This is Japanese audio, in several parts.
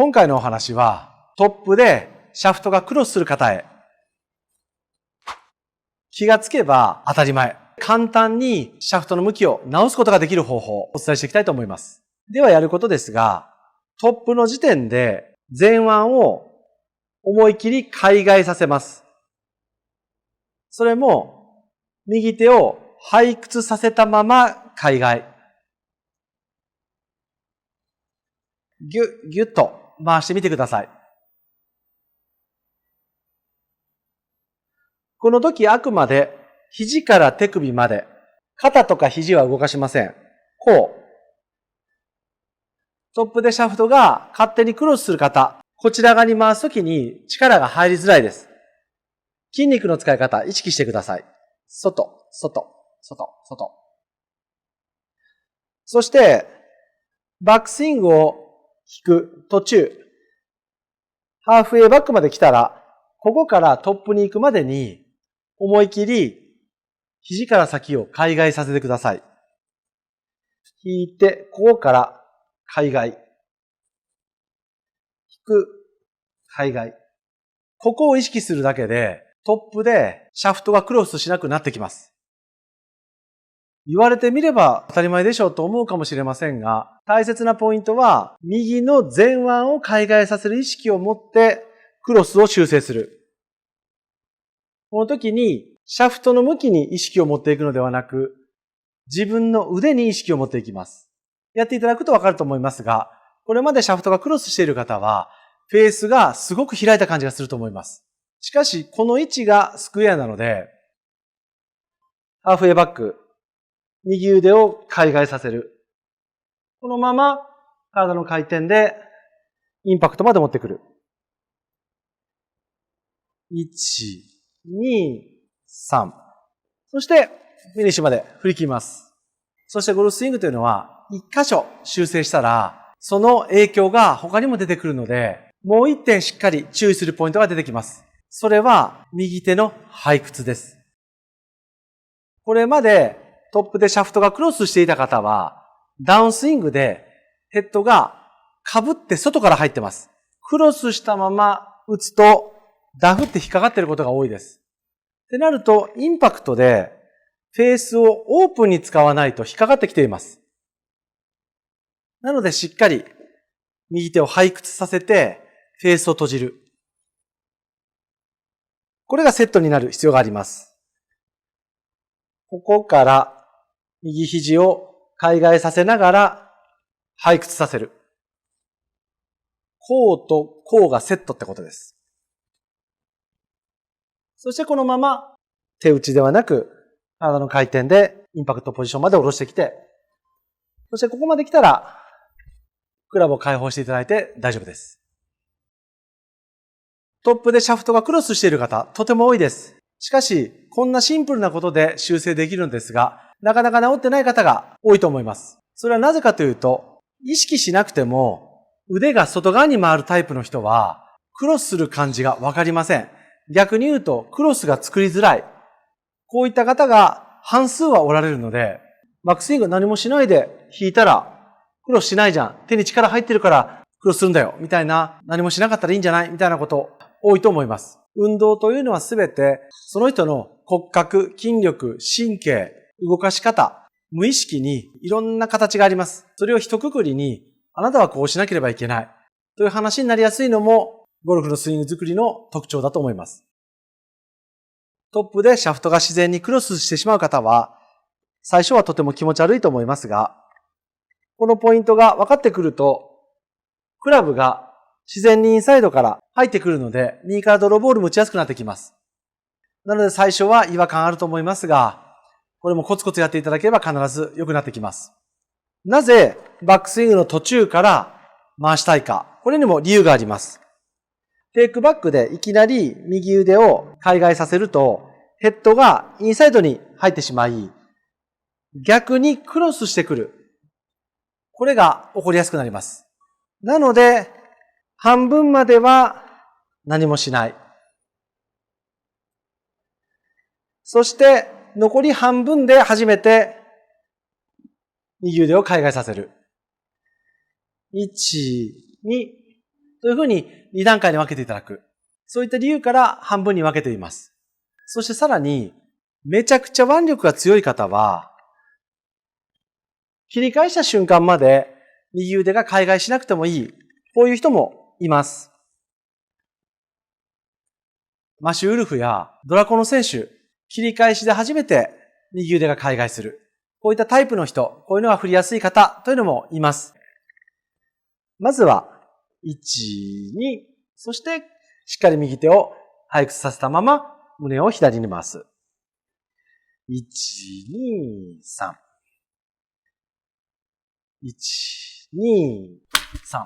今回のお話はトップでシャフトがクロスする方へ。気がつけば当たり前。簡単にシャフトの向きを直すことができる方法をお伝えしていきたいと思います。ではやることですが、トップの時点で前腕を思い切り海外させます。それも右手を背屈させたまま海外。ギュッと回してみてください。この時あくまで肘から手首まで、肩とか肘は動かしません。こう。トップでシャフトが勝手にクロスする方、こちら側に回すときに力が入りづらいです。筋肉の使い方、意識してください。外、外、外、外。そして、バックスイングを引く途中、ハーフウェイバックまで来たら、ここからトップに行くまでに、思い切り、肘から先を海外させてください。引いて、ここから海外。引く、海外。ここを意識するだけで、トップでシャフトがクロスしなくなってきます。言われてみれば当たり前でしょうと思うかもしれませんが、大切なポイントは、右の前腕を海外させる意識を持って、クロスを修正する。この時に、シャフトの向きに意識を持っていくのではなく、自分の腕に意識を持っていきます。やっていただくとわかると思いますが、これまでシャフトがクロスしている方は、フェースがすごく開いた感じがすると思います。しかし、この位置がスクエアなので、ハーフウェイバック、右腕を海外させる。このまま、体の回転で、インパクトまで持ってくる。1、2、3。そして、フィニッシュまで振り切ります。そしてゴルフスイングというのは、一箇所修正したら、その影響が他にも出てくるので、もう一点しっかり注意するポイントが出てきます。それは、右手の背屈です。これまでトップでシャフトがクロスしていた方は、ダウンスイングでヘッドが被って外から入ってます。クロスしたまま打つと、ダフって引っかかっていることが多いです。ってなると、インパクトでフェースをオープンに使わないと引っかかってきています。なのでしっかり右手を背屈させてフェースを閉じる。これがセットになる必要があります。ここから右肘を海外させながら背屈させる。こうとこうがセットってことです。そしてこのまま手打ちではなく体の回転でインパクトポジションまで下ろしてきて、そしてここまで来たらクラブを解放していただいて大丈夫です。トップでシャフトがクロスしている方、とても多いです。しかし、こんなシンプルなことで修正できるんですが、なかなか治ってない方が多いと思います。それはなぜかというと、意識しなくても腕が外側に回るタイプの人は、クロスする感じがわかりません。逆に言うと、クロスが作りづらい。こういった方が半数はおられるので、バックスイング何もしないで引いたら、クロスしないじゃん。手に力入ってるからクロスするんだよ。みたいな、何もしなかったらいいんじゃないみたいなこと多いと思います。運動というのはすべて、その人の骨格、筋力、神経、動かし方、無意識にいろんな形があります。それを一括りに、あなたはこうしなければいけない。という話になりやすいのも、ゴルフのスイング作りの特徴だと思います。トップでシャフトが自然にクロスしてしまう方は、最初はとても気持ち悪いと思いますが、このポイントが分かってくると、クラブが自然にインサイドから入ってくるので、右からドローボールも打ちやすくなってきます。なので最初は違和感あると思いますが、これもコツコツやっていただければ必ず良くなってきます。なぜバックスイングの途中から回したいか、これにも理由があります。テイクバックでいきなり右腕を海外させると、ヘッドがインサイドに入ってしまい、逆にクロスしてくる。これが起こりやすくなります。なので、半分までは何もしない。そして、残り半分で初めて右腕を海外させる。1、2、というふうに2段階に分けていただく。そういった理由から半分に分けています。そしてさらに、めちゃくちゃ腕力が強い方は、切り返した瞬間まで右腕が開外しなくてもいい。こういう人もいます。マシュウルフやドラコの選手、切り返しで初めて右腕が開外する。こういったタイプの人、こういうのが振りやすい方というのもいます。まずは、1、2、そしてしっかり右手を背屈させたまま胸を左に回す。1、2、3。1、2、3。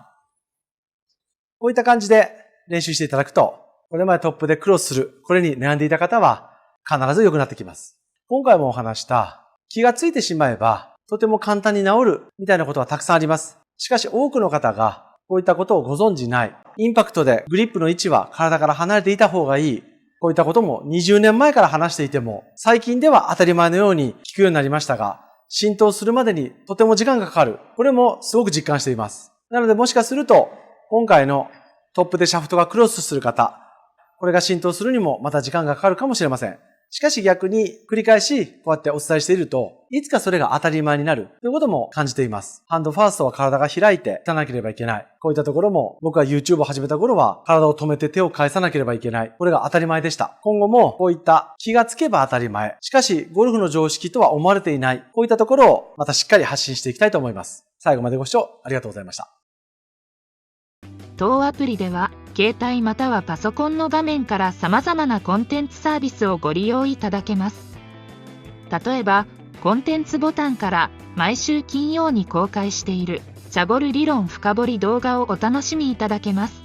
こういった感じで練習していただくと、これまでトップでクロスする、これに悩んでいた方は必ず良くなってきます。今回もお話した気がついてしまえばとても簡単に治るみたいなことはたくさんあります。しかし多くの方がこういったことをご存じない。インパクトでグリップの位置は体から離れていた方がいい。こういったことも20年前から話していても最近では当たり前のように聞くようになりましたが、浸透するまでにとても時間がかかる。これもすごく実感しています。なのでもしかすると今回のトップでシャフトがクロスする方、これが浸透するにもまた時間がかかるかもしれません。しかし逆に繰り返しこうやってお伝えしていると、いつかそれが当たり前になるということも感じています。ハンドファーストは体が開いて打たなければいけない。こういったところも僕が YouTube を始めた頃は体を止めて手を返さなければいけない。これが当たり前でした。今後もこういった気がつけば当たり前。しかしゴルフの常識とは思われていない。こういったところをまたしっかり発信していきたいと思います。最後までご視聴ありがとうございました。当アプリでは携帯またはパソコンの画面から様々なコンテンツサービスをご利用いただけます。例えば、コンテンツボタンから毎週金曜に公開しているチャボル理論深掘り動画をお楽しみいただけます。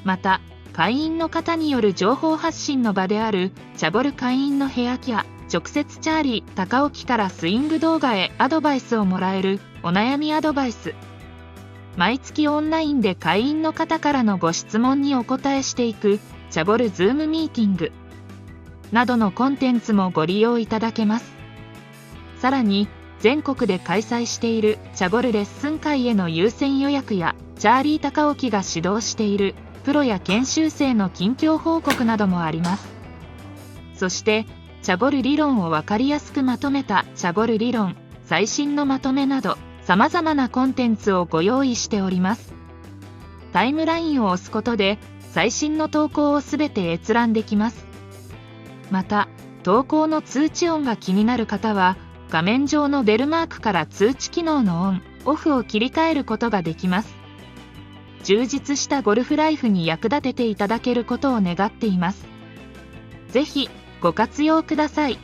また、会員の方による情報発信の場であるチャボル会員の部屋や直接チャーリー高沖からスイング動画へアドバイスをもらえるお悩みアドバイス。毎月オンラインで会員の方からのご質問にお答えしていくチャボルズームミーティングなどのコンテンツもご利用いただけます。さらに全国で開催しているチャボルレッスン会への優先予約やチャーリー高沖が指導しているプロや研修生の近況報告などもあります。そしてチャボル理論を分かりやすくまとめたチャボル理論最新のまとめなど様々なコンテンツをご用意しております。タイムラインを押すことで最新の投稿をすべて閲覧できます。また、投稿の通知音が気になる方は、画面上のベルマークから通知機能のオン、オフを切り替えることができます。充実したゴルフライフに役立てていただけることを願っています。ぜひ、ご活用ください。